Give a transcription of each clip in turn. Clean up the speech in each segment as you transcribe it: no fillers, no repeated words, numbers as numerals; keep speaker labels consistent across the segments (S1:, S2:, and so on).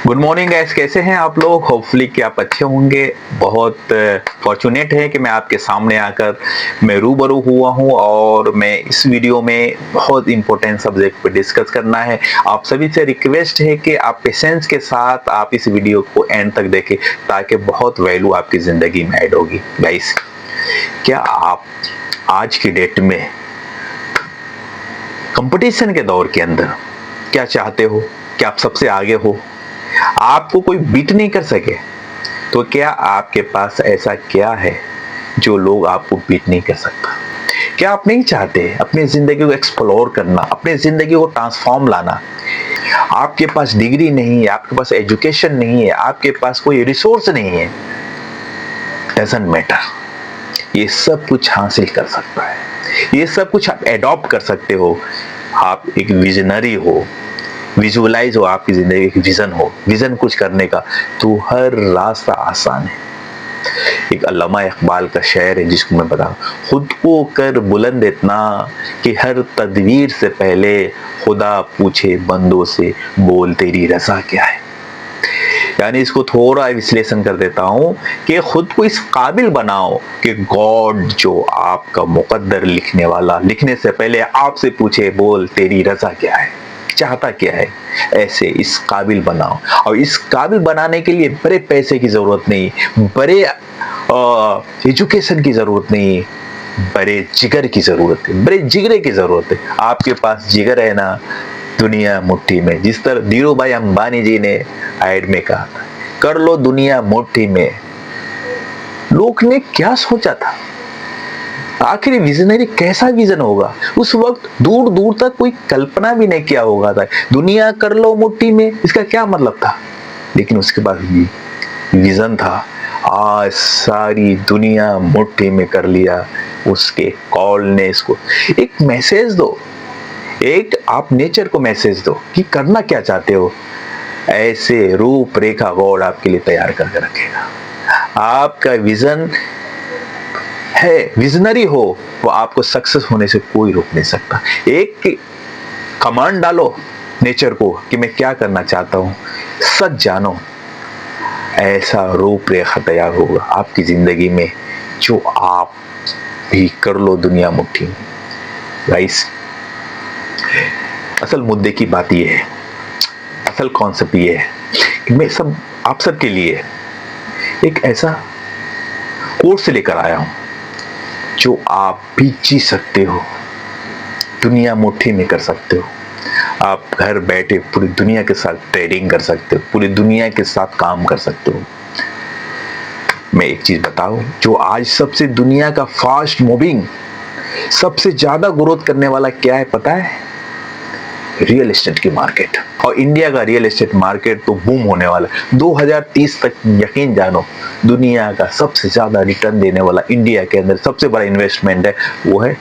S1: Good morning guys, कैसे हैं आप लोग। होपफुली कि आप अच्छे होंगे। बहुत फॉर्चुनेट है कि मैं आपके सामने आकर मैं रूबरू हुआ हूं और मैं इस वीडियो में बहुत इंपॉर्टेंट सब्जेक्ट पर डिस्कस करना है। आप सभी से रिक्वेस्ट है कि आप पेशेंस के साथ आप इस वीडियो को एंड तक देखें ताकि बहुत वैल्यू आपकी ज़िंदगी में ऐड होगी। गाइस, क्या आप आज की डेट में कंपटीशन के दौर के अंदर क्या चाहते हो कि आप सबसे आगे हो, आपको कोई बीट नहीं कर सके, तो क्या आपके पास ऐसा क्या है जो लोग आपको बीट नहीं कर सकता? क्या आप नहीं चाहते अपनी जिंदगी को एक्सप्लोर करना, अपनी जिंदगी को ट्रांसफॉर्म लाना? आपके पास डिग्री नहीं है, आपके पास एजुकेशन नहीं है, आपके पास कोई रिसोर्स नहीं है, डजंट मैटर, ये सब कुछ हासिल कर सकता है, ये सब कुछ आप एडॉप्ट कर सकते हो। आप एक विजनरी हो, विजुअलाइज हो, आपकी जिंदगी एक विजन हो, विजन कुछ करने का, तो हर रास्ता आसान है। एक अल्लामा इकबाल का शेर है जिसको मैं बता, खुद को कर बुलंद इतना कि हर तदवीर से पहले खुदा पूछे बंदों से, बोल तेरी रजा क्या है। यानी इसको थोड़ा विश्लेषण कर देता हूं कि खुद को इस काबिल बनाओ कि गॉड जो आपका मुकद्दर लिखने वाला, लिखने से पहले आपसे पूछे, बोल तेरी रजा क्या है, चाहता क्या है। ऐसे इस काबिल बनाओ, और इस काबिल बनाने के लिए बड़े पैसे की जरूरत नहीं, बड़े एजुकेशन की जरूरत नहीं, बड़े जिगर की जरूरत है, बड़े जिगरे की जरूरत है। आपके पास जिगर है ना, दुनिया मुट्ठी में। जिस तरह धीरू भाई अंबानी जी ने ऐड में कहा था, कर लो दुनिया मुट्ठी में। लोग ने क्या सोचा था, आखिर विजनरी कैसा विजन होगा? उस वक्त दूर दूर तक कोई कल्पना भी नहीं किया होगा था। दुनिया कर लो मुट्ठी में, इसका क्या मतलब था? लेकिन उसके बाद भी विजन था। आज सारी दुनिया मुट्ठी में कर लिया। उसके कॉल ने इसको एक मैसेज दो, एक आप नेचर को मैसेज दो कि करना क्या चाहते हो। ऐसे रूपरेखा गॉड आपके लिए तैयार करके रखेगा। आपका विजन है, विजनरी हो, वो आपको सक्सेस होने से कोई रोक नहीं सकता। एक कमांड डालो नेचर को कि मैं क्या करना चाहता हूं, सच जानो, ऐसा रूपरेखा तैयार होगा आपकी जिंदगी में जो आप भी कर लो दुनिया मुट्ठी में। गाइस, असल मुद्दे की बात यह है, असल कॉन्सेप्ट ये है कि मैं सब आप सबके लिए एक ऐसा कोर्स लेकर आया हूं जो आप भी जी सकते हो, दुनिया मुट्ठी में कर सकते हो। आप घर बैठे पूरी दुनिया के साथ ट्रेडिंग कर सकते हो, पूरी दुनिया के साथ काम कर सकते हो। मैं एक चीज बताऊं, जो आज सबसे दुनिया का फास्ट मूविंग, सबसे ज्यादा ग्रोथ करने वाला क्या है पता है? रियल एस्टेट की मार्केट। और इंडिया का रियल एस्टेट मार्केट तो बूम होने वाला है। 2030 तक यकीन जानो, दुनिया का सबसे ज्यादा रिटर्न देने वाला इंडिया के अंदर सबसे बड़ा इन्वेस्टमेंट है, वो है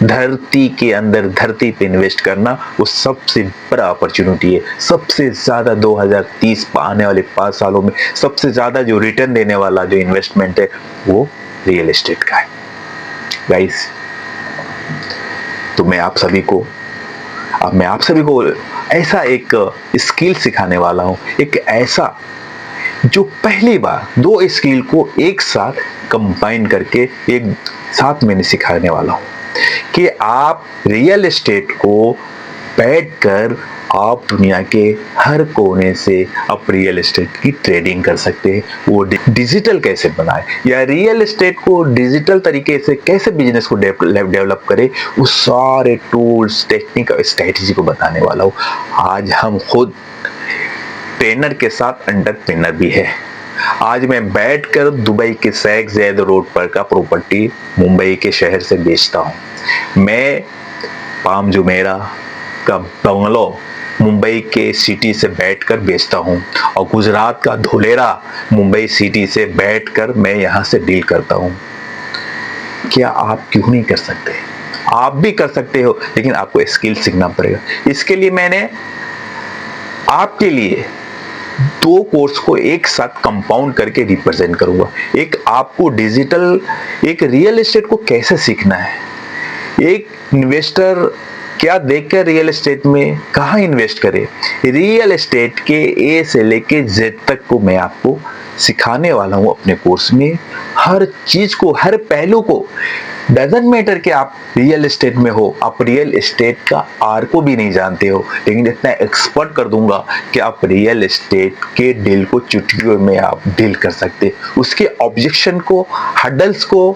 S1: धरती के अंदर, धरती पे इन्वेस्ट करना। वो सबसे बड़ा अपॉर्चुनिटी है। सबसे ज्यादा 2030 आने वाले 5 सालों में सबसे ज्यादा जो रिटर्न देने वाला जो इन्वेस्टमेंट है वो रियल एस्टेट का है। गाइस, तो मैं आप सभी को ऐसा एक स्किल सिखाने वाला हूं, एक ऐसा जो पहली बार 2 स्किल को एक साथ कंबाइन करके एक साथ मैंने सिखाने वाला हूं कि आप रियल एस्टेट को बैठकर आप दुनिया के हर कोने से आप रियल एस्टेट की ट्रेडिंग कर सकते हैं। वो डिजिटल कैसे बनाए, या रियल एस्टेट को डिजिटल तरीके से कैसे बिजनेस को डेवलप करे, वो सारे टूल्स, टेक्निक और स्ट्रेटेजी को बताने वाला हूँ। आज हम खुद ट्रेनर के साथ एंटरप्रेन्योर भी है। आज मैं बैठकर दुबई के शेख ज़ायद रोड पर का प्रॉपर्टी मुंबई के शहर से बेचता हूँ। मैं पाम जुमेरा का बंगलो मुंबई के सिटी से बैठकर बेचता हूँ, और गुजरात का धुलेरा मुंबई सिटी से बैठकर मैं यहाँ से डील करता हूँ। क्या आप क्यों नहीं कर सकते? आप भी कर सकते हो, लेकिन आपको स्किल सीखना पड़ेगा। इसके लिए मैंने आपके लिए 2 कोर्स को एक साथ कंपाउंड करके रिप्रेजेंट करूंगा। एक आपको डिजिटल, एक रियल एस्टेट को कैसे सीखना है, एक इन्वेस्टर क्या देखकर रियल एस्टेट में कहाँ इन्वेस्ट करें। रियल एस्टेट के ए से लेके जेड तक को मैं आपको सिखाने वाला हूँ अपने कोर्स में। हर चीज को, हर पहलू को, डजंट मैटर कि आप रियल एस्टेट में हो, आप रियल एस्टेट का आर को भी नहीं जानते हो, लेकिन इतना एक्सपर्ट कर दूंगा कि आप रियल एस्टेट के डील को चुटकियों में आप डील कर सकते, उसके ऑब्जेक्शन को, हडल्स को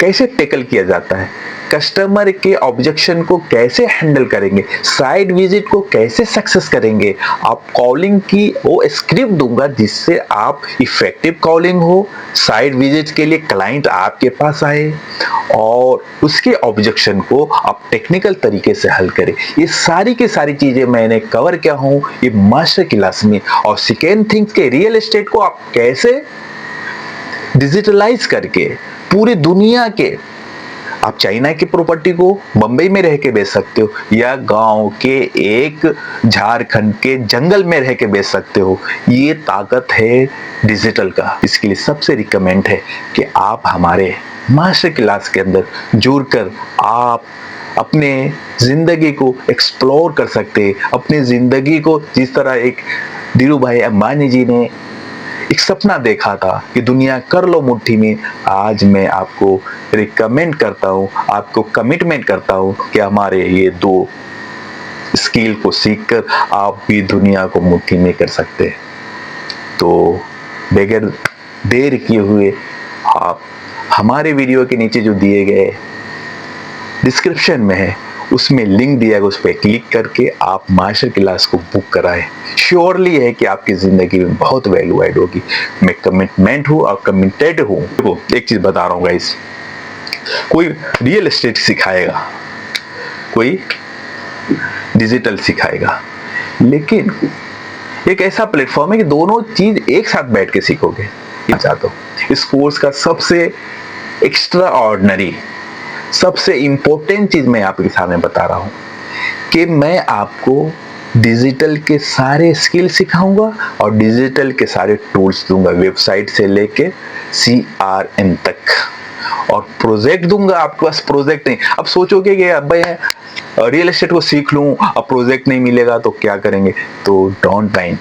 S1: कैसे टैकल किया जाता है, कस्टमर के ऑब्जेक्शन को कैसे हैंडल करेंगे, साइट विजिट को कैसे सक्सेस करेंगे। आप कॉलिंग की वो स्क्रिप्ट दूंगा जिससे आप इफेक्टिव कॉलिंग हो, साइट विजिट के लिए क्लाइंट आपके पास आए और उसके ऑब्जेक्शन को आप टेक्निकल तरीके से हल करें। ये सारी की सारी चीजें मैंने कवर किया हूं ये मास्टर क्लास में। और सेकेंड थिंग के रियल एस्टेट को आप कैसे डिजिटलाइज करके पूरी दुनिया के, आप चाइना की प्रॉपर्टी को बंबई में रह के बेच सकते हो या गांव के एक झारखंड के जंगल में रह के बेच सकते हो। ये ताकत है डिजिटल का। इसके लिए सबसे रिकमेंड है कि आप हमारे मास्टर क्लास के अंदर जुड़कर आप अपने जिंदगी को एक्सप्लोर कर सकते, अपनी जिंदगी को जिस तरह एक धीरू भाई अंबानी जी ने एक सपना देखा था कि दुनिया कर लो मुट्ठी में, आज मैं आपको रिकमेंड करता हूँ, आपको कमिटमेंट करता हूँ कि हमारे ये दो स्किल को सीखकर आप भी दुनिया को मुट्ठी में कर सकते हैं। तो बगैर देर किए हुए आप हमारे वीडियो के नीचे जो दिए गए डिस्क्रिप्शन में है उसमें लिंक दिया है, उस पर क्लिक करके आप मास्टर क्लास को बुक कराएं। श्योरली है कि आपकी जिंदगी में बहुत वैल्यू ऐड होगी। मैं कमिटमेंट हूँ और कमिटेड हूँ। देखो एक चीज बता रहा हूँ गाइस, कोई रियल एस्टेट सिखाएगा, कोई डिजिटल सिखाएगा, लेकिन एक ऐसा प्लेटफॉर्म है कि दोनों चीज एक साथ बैठ के सीखोगे। ये चाहता हूँ इस कोर्स का सबसे एक्स्ट्रा ऑर्डिनरी, सबसे इंपॉर्टेंट चीज मैं आपके सामने बता रहा हूं कि मैं आपको डिजिटल के सारे स्किल सिखाऊंगा और डिजिटल के सारे टूल्स दूंगा, वेबसाइट से लेके CRM तक, और प्रोजेक्ट दूंगा। आपके पास प्रोजेक्ट नहीं, अब सोचोगे कि अब भाई रियल एस्टेट को सीख लूं, अब प्रोजेक्ट नहीं मिलेगा तो क्या करेंगे, तो डोंट माइंड,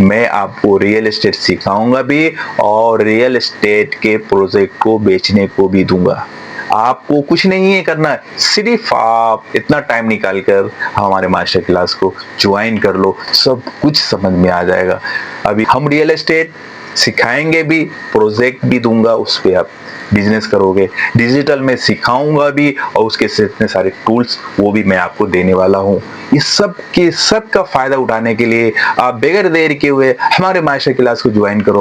S1: मैं आपको रियल एस्टेट सिखाऊंगा भी और रियल एस्टेट के प्रोजेक्ट को बेचने को भी दूंगा। आपको कुछ नहीं है करना, सिर्फ आप इतना टाइम निकाल कर हमारे मास्टर क्लास को ज्वाइन कर लो, सब कुछ समझ में आ जाएगा। अभी हम रियल एस्टेट सिखाएंगे भी, प्रोजेक्ट भी दूंगा, उस पर आप बिजनेस करोगे। डिजिटल में सिखाऊंगा भी और उसके इतने सारे टूल्स वो भी मैं आपको देने वाला हूँ। इस सब के सब का फायदा उठाने के लिए आप बगैर देर किए हुए हमारे मास्टर क्लास को ज्वाइन करो।